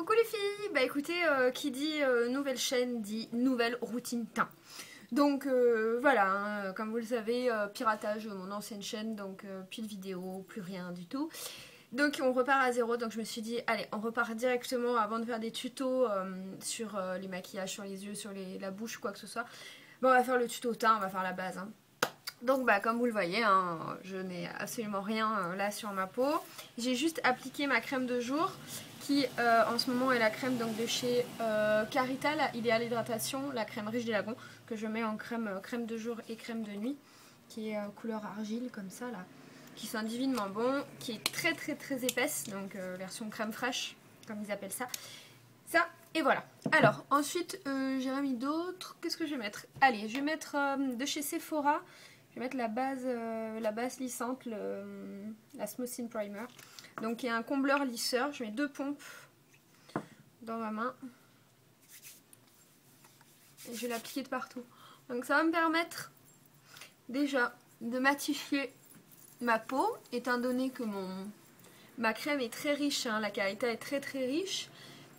Coucou les filles, bah écoutez, qui dit nouvelle chaîne dit nouvelle routine teint. Donc voilà, hein, comme vous le savez, piratage de mon ancienne chaîne, donc plus de vidéos, plus rien du tout. Donc on repart à zéro, donc je me suis dit, allez, on repart directement avant de faire des tutos sur les maquillages, sur les yeux, sur la bouche, quoi que ce soit. Bon, on va faire le tuto teint, on va faire la base, hein. Donc bah comme vous le voyez, hein, je n'ai absolument rien là sur ma peau. J'ai juste appliqué ma crème de jour qui en ce moment est la crème donc, de chez Carita, la Idéal Hydratation, la crème riche des lagons que je mets en crème de jour et crème de nuit qui est couleur argile comme ça là, qui sent divinement bon, qui est très épaisse, donc version crème fraîche comme ils appellent ça. Ça et voilà. Alors ensuite j'ai remis d'autres, qu'est-ce que je vais mettre? Allez, je vais mettre de chez Sephora. Je vais mettre la base lissante, la Smoothing Primer. Donc il y a un combleur lisseur. Je mets 2 pompes dans ma main. Et je vais l'appliquer de partout. Donc ça va me permettre déjà de matifier ma peau, étant donné que ma crème est très riche, hein, la Carita est très riche.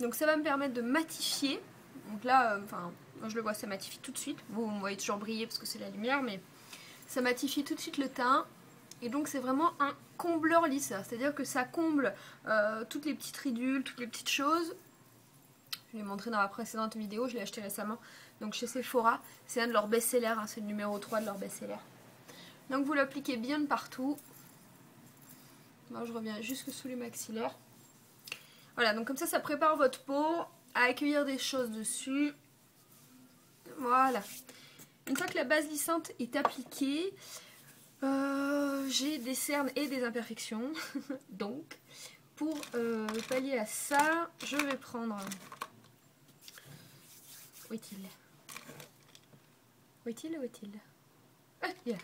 Donc ça va me permettre de matifier. Donc là, enfin, moi je le vois, ça matifie tout de suite. Vous me voyez toujours briller parce que c'est la lumière, mais ça matifie tout de suite le teint. Et donc c'est vraiment un combleur lisseur. C'est-à-dire que ça comble toutes les petites ridules, toutes les petites choses. Je l'ai montré dans la précédente vidéo, je l'ai acheté récemment. Donc chez Sephora, c'est un de leurs best-sellers, hein, c'est le numéro 3 de leurs best-sellers. Donc vous l'appliquez bien de partout. Moi je reviens jusque sous les maxillaires. Voilà, donc comme ça prépare votre peau à accueillir des choses dessus. Voilà. Une fois que la base lissante est appliquée, j'ai des cernes et des imperfections. Donc, pour pallier à ça, je vais prendre... Où est-il? Où est-il? Où est-il? Ah, il est là.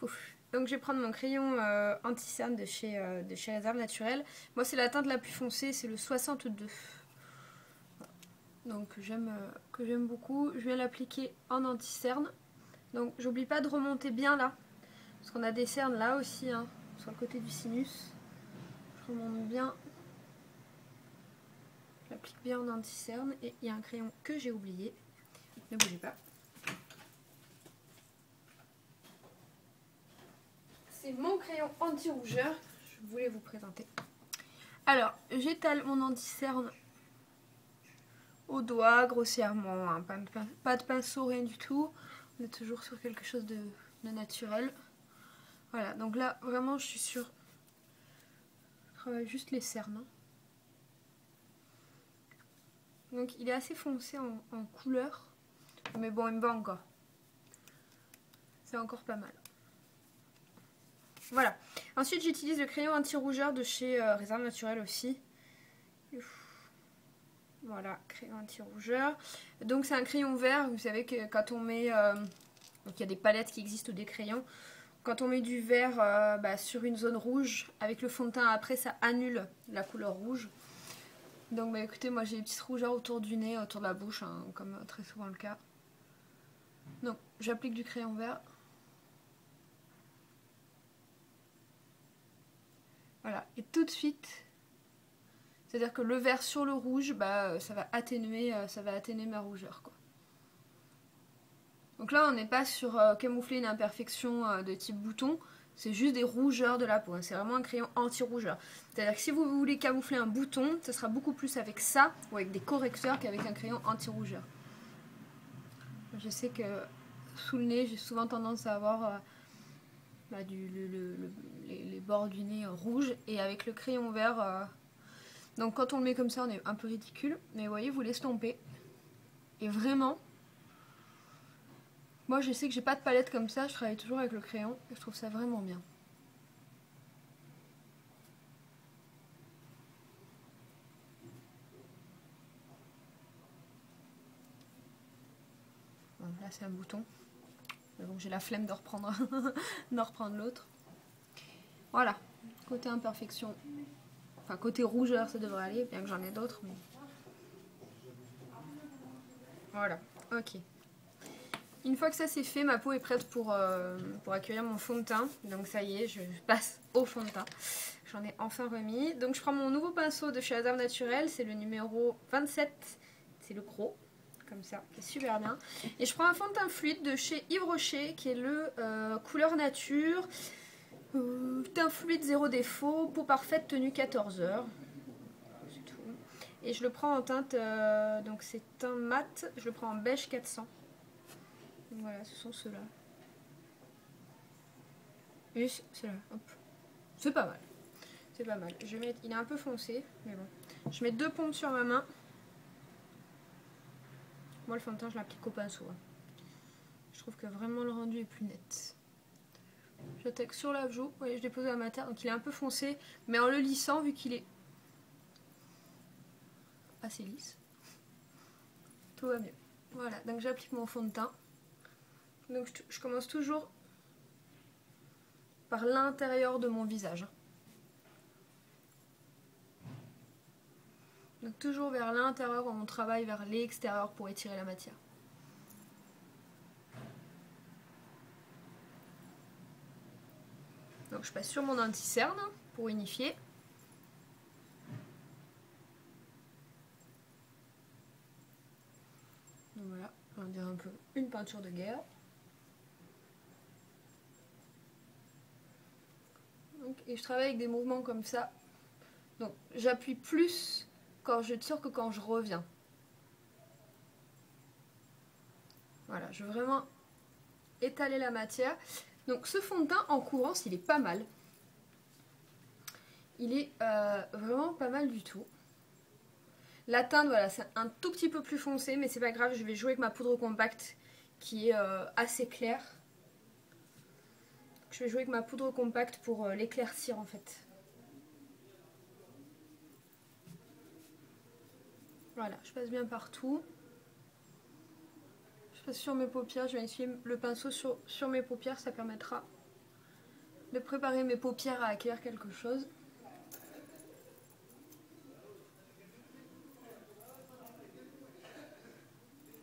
Ouf. Donc je vais prendre mon crayon anti-cerne de chez Réserve Naturelle. Moi c'est la teinte la plus foncée, c'est le 62. Donc que j'aime beaucoup. Je viens l'appliquer en anti-cerne. Donc j'oublie pas de remonter bien là. Parce qu'on a des cernes là aussi, hein, sur le côté du sinus. Je remonte bien. Je l'applique bien en anti-cerne. Et il y a un crayon que j'ai oublié. Ne bougez pas. C'est mon crayon anti-rougeur. Je voulais vous présenter. Alors, j'étale mon anti-cerne au doigt, grossièrement. Hein, pas de pinceau, rien du tout. On est toujours sur quelque chose de naturel. Voilà, donc là, vraiment, je suis sur... Je travaille juste les cernes. Donc, il est assez foncé en couleur. Mais bon, il me va encore. C'est encore pas mal. Voilà. Ensuite, j'utilise le crayon anti-rougeur de chez Réserve Naturelle aussi. Voilà, crayon anti-rougeur. Donc, c'est un crayon vert. Vous savez que quand on met... donc, il y a des palettes qui existent ou des crayons. Quand on met du vert sur une zone rouge, avec le fond de teint après, ça annule la couleur rouge. Donc bah écoutez, moi j'ai des petites rougeurs autour du nez, autour de la bouche, hein, comme très souvent le cas. Donc j'applique du crayon vert. Voilà, et tout de suite, c'est-à-dire que le vert sur le rouge, bah ça va atténuer ma rougeur, quoi. Donc là on n'est pas sur camoufler une imperfection de type bouton, c'est juste des rougeurs de la peau, hein. C'est vraiment un crayon anti-rougeur. C'est-à-dire que si vous voulez camoufler un bouton, ce sera beaucoup plus avec ça ou avec des correcteurs qu'avec un crayon anti-rougeur. Je sais que sous le nez, j'ai souvent tendance à avoir les bords du nez rouges, et avec le crayon vert, donc quand on le met comme ça, on est un peu ridicule, mais vous voyez, vous l'estompez. Et vraiment... Moi je sais que j'ai pas de palette comme ça, je travaille toujours avec le crayon et je trouve ça vraiment bien. Bon, là c'est un bouton, donc j'ai la flemme de reprendre, l'autre. Voilà, côté imperfection, enfin côté rougeur ça devrait aller, bien que j'en ai d'autres. Mais... Voilà, ok. Une fois que ça c'est fait, ma peau est prête pour accueillir mon fond de teint. Donc ça y est, je passe au fond de teint. J'en ai enfin remis. Donc je prends mon nouveau pinceau de chez Hasard Naturel, c'est le numéro 27. C'est le gros, comme ça, qui est super bien. Et je prends un fond de teint fluide de chez Yves Rocher, qui est le couleur nature. Teint fluide, zéro défaut, peau parfaite, tenue 14 heures. C'est tout. Et je le prends en teinte, donc c'est teint mat, je le prends en beige 400. Donc voilà, ce sont ceux-là. Et ceux-là, hop. C'est pas mal. C'est pas mal. Je vais mettre, il est un peu foncé, mais bon. Je mets 2 pompes sur ma main. Moi, le fond de teint, je l'applique au pinceau. Hein. Je trouve que vraiment le rendu est plus net. J'attaque sur la joue. Vous voyez, je l'ai posé à ma terre, donc il est un peu foncé. Mais en le lissant, vu qu'il est assez lisse, tout va mieux. Voilà, donc j'applique mon fond de teint. Donc je commence toujours par l'intérieur de mon visage. Donc toujours vers l'intérieur, on travaille vers l'extérieur pour étirer la matière. Donc je passe sur mon anti-cerne pour unifier. Donc voilà, on dirait un peu une peinture de guerre. Donc, et je travaille avec des mouvements comme ça. Donc j'appuie plus quand je tire que quand je reviens. Voilà, je veux vraiment étaler la matière. Donc ce fond de teint en courance, il est pas mal. Il est vraiment pas mal du tout. La teinte, voilà, c'est un tout petit peu plus foncé, mais c'est pas grave, je vais jouer avec ma poudre compacte qui est assez claire. Je vais jouer avec ma poudre compacte pour l'éclaircir en fait. Voilà, je passe bien partout. Je passe sur mes paupières, je vais essuyer le pinceau sur mes paupières, ça permettra de préparer mes paupières à acquérir quelque chose.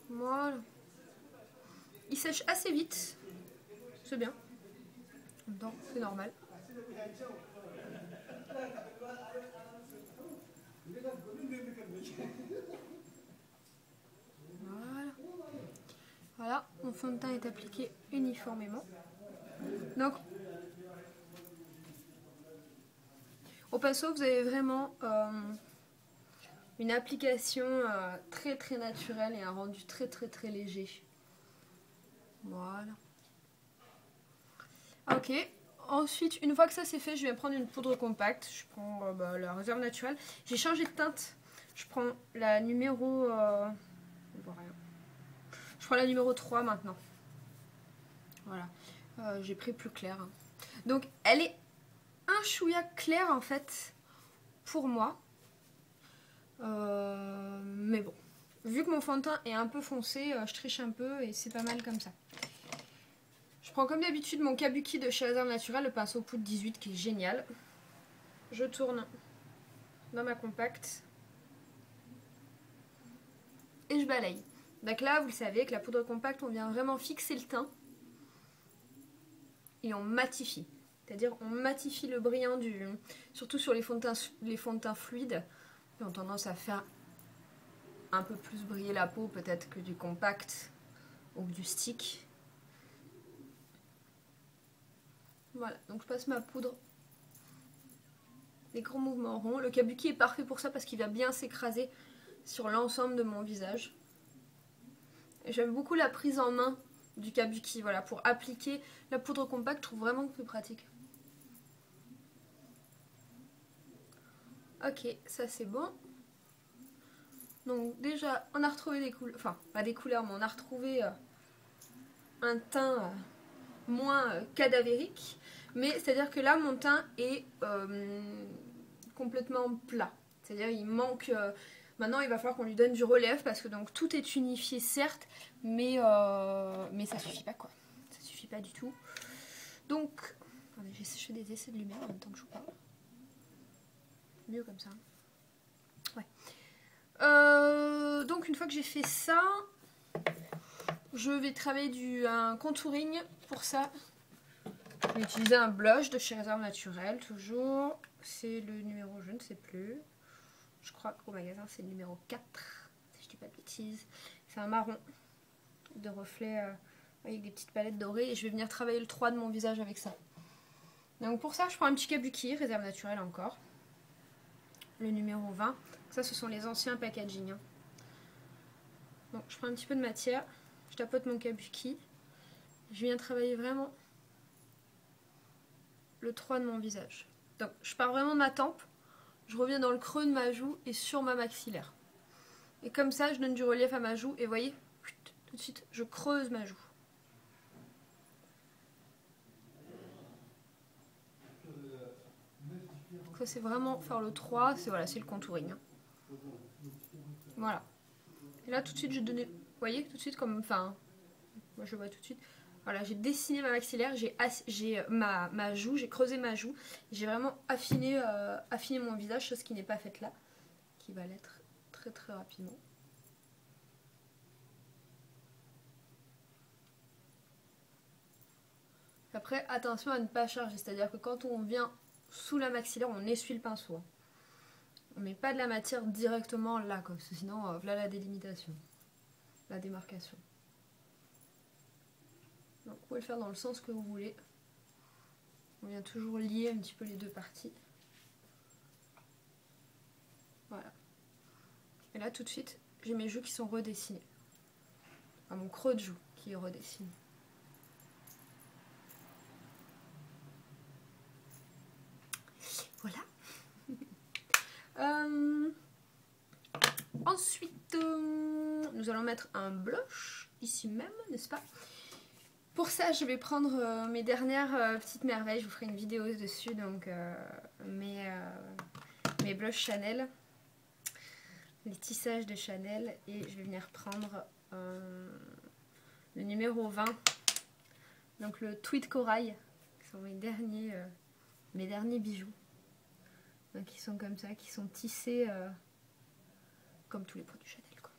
Voilà. Il sèche assez vite, c'est bien. Non, c'est normal. Voilà. Voilà, mon fond de teint est appliqué uniformément. Donc, au pinceau, vous avez vraiment une application très très naturelle et un rendu très très très léger. Voilà. Ok. Ensuite, une fois que ça c'est fait, je vais prendre une poudre compacte. Je prends la réserve naturelle. J'ai changé de teinte. Je prends la numéro... on voit rien. Je prends la numéro 3 maintenant. Voilà. J'ai pris plus clair. Donc, elle est un chouïa claire en fait pour moi. Mais bon. Vu que mon fond de teint est un peu foncé, je triche un peu et c'est pas mal comme ça. Je prends comme d'habitude mon Kabuki de chez Hasard Naturel, le pinceau poudre 18 qui est génial. Je tourne dans ma compacte. Et je balaye. Donc là, vous le savez, avec la poudre compacte, on vient vraiment fixer le teint. Et on matifie. C'est-à-dire on matifie le brillant du... Surtout sur les fonds de teint fluides, qui ont tendance à faire un peu plus briller la peau peut-être que du compact ou du stick. Voilà, donc je passe ma poudre. Des grands mouvements ronds. Le Kabuki est parfait pour ça parce qu'il va bien s'écraser sur l'ensemble de mon visage. J'aime beaucoup la prise en main du Kabuki, voilà, pour appliquer la poudre compacte, je trouve vraiment plus pratique. Ok, ça c'est bon. Donc déjà, on a retrouvé des couleurs, enfin pas des couleurs, mais on a retrouvé un teint moins cadavérique. Mais c'est-à-dire que là, mon teint est complètement plat. C'est-à-dire il manque... maintenant, il va falloir qu'on lui donne du relief parce que donc tout est unifié, certes, mais ça suffit pas, quoi. Ça suffit pas du tout. Donc, attendez, je fais des essais de lumière en même temps que je vous parle. Mieux comme ça. Ouais. Donc, une fois que j'ai fait ça, je vais travailler un contouring pour ça. Je vais utiliser un blush de chez Réserve Naturelle, toujours. C'est le numéro, je ne sais plus. Je crois qu'au magasin, c'est le numéro 4, si je dis pas de bêtises. C'est un marron de reflet avec des petites palettes dorées. Et je vais venir travailler le 3 de mon visage avec ça. Donc pour ça, je prends un petit Kabuki, Réserve Naturelle encore. Le numéro 20. Ça, ce sont les anciens packaging. Hein. Donc je prends un petit peu de matière. Je tapote mon Kabuki. Je viens travailler vraiment le 3 de mon visage. Donc je pars vraiment de ma tempe. Je reviens dans le creux de ma joue et sur ma maxillaire. Et comme ça, je donne du relief à ma joue. Et vous voyez, tout de suite, je creuse ma joue. Donc ça, c'est vraiment faire le 3. C'est voilà, c'est le contouring. Hein. Voilà. Et là, tout de suite, je donnais... Vous voyez, tout de suite, comme... Enfin, moi, je vois tout de suite. Voilà, j'ai dessiné ma maxillaire, j'ai ma joue, j'ai creusé ma joue. J'ai vraiment affiné mon visage, chose qui n'est pas faite là. Qui va l'être très très rapidement. Après, attention à ne pas charger. C'est-à-dire que quand on vient sous la maxillaire, on essuie le pinceau. On ne met pas de la matière directement là, comme ça, sinon, voilà la délimitation. La démarcation. Donc, vous pouvez le faire dans le sens que vous voulez. On vient toujours lier un petit peu les deux parties. Voilà. Et là, tout de suite, j'ai mes joues qui sont redessinées. Enfin, mon creux de joue qui est redessiné. Voilà. Ensuite, nous allons mettre un blush, ici même, n'est-ce pas? Pour ça, je vais prendre mes dernières petites merveilles. Je vous ferai une vidéo dessus, donc mes blushs Chanel, les tissages de Chanel. Et je vais venir prendre le numéro 20, donc le Tweed Corail, qui sont mes derniers bijoux. Donc ils sont comme ça, qui sont tissés comme tous les produits Chanel, quoi.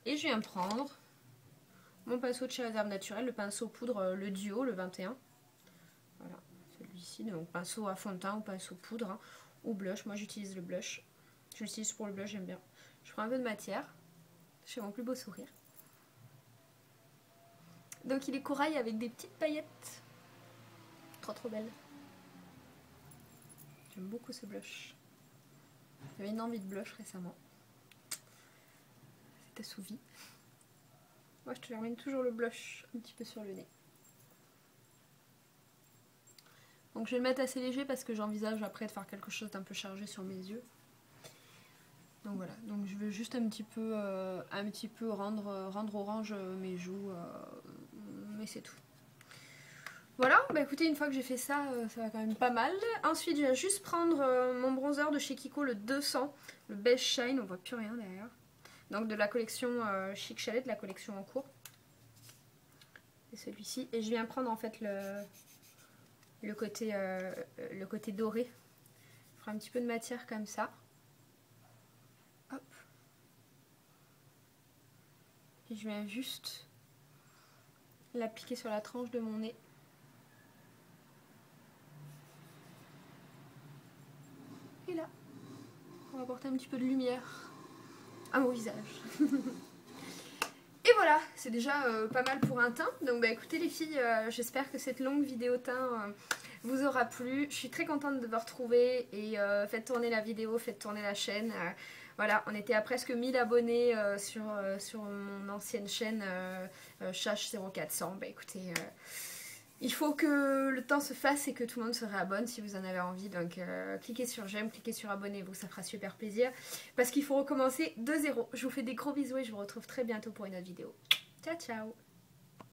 Et je viens prendre mon pinceau de chez Réserve Naturelle, le pinceau poudre, le duo, le 21. Voilà, celui-ci, donc pinceau à fond de teint ou pinceau poudre, hein, ou blush. Moi j'utilise le blush. Je l'utilise pour le blush, j'aime bien. Je prends un peu de matière. Je fais mon plus beau sourire. Donc il est corail avec des petites paillettes. Trop belle. J'aime beaucoup ce blush. J'avais une envie de blush récemment. C'est assouvi. Moi je termine toujours le blush un petit peu sur le nez. Donc je vais le mettre assez léger parce que j'envisage après de faire quelque chose d'un peu chargé sur mes yeux. Donc voilà, donc je veux juste un petit peu rendre orange mes joues, mais c'est tout. Voilà, bah écoutez, une fois que j'ai fait ça, ça va quand même pas mal. Ensuite, je vais juste prendre mon bronzer de chez Kiko, le 200, le Beige Shine, on voit plus rien derrière. Donc de la collection Chic Chalet, de la collection en cours. C'est celui-ci. Et je viens prendre en fait le côté doré. Je ferai un petit peu de matière comme ça. Hop. Et je viens juste l'appliquer sur la tranche de mon nez. Et là, on va apporter un petit peu de lumière à mon visage. Et voilà, c'est déjà pas mal pour un teint. Donc bah écoutez les filles, j'espère que cette longue vidéo teint vous aura plu. Je suis très contente de vous retrouver et faites tourner la vidéo, faites tourner la chaîne. Voilà, on était à presque 1000 abonnés sur mon ancienne chaîne Chash 0400. Bah écoutez, il faut que le temps se fasse et que tout le monde se réabonne si vous en avez envie. Donc cliquez sur j'aime, cliquez sur abonnez-vous, ça fera super plaisir. Parce qu'il faut recommencer de zéro. Je vous fais des gros bisous et je vous retrouve très bientôt pour une autre vidéo. Ciao ciao!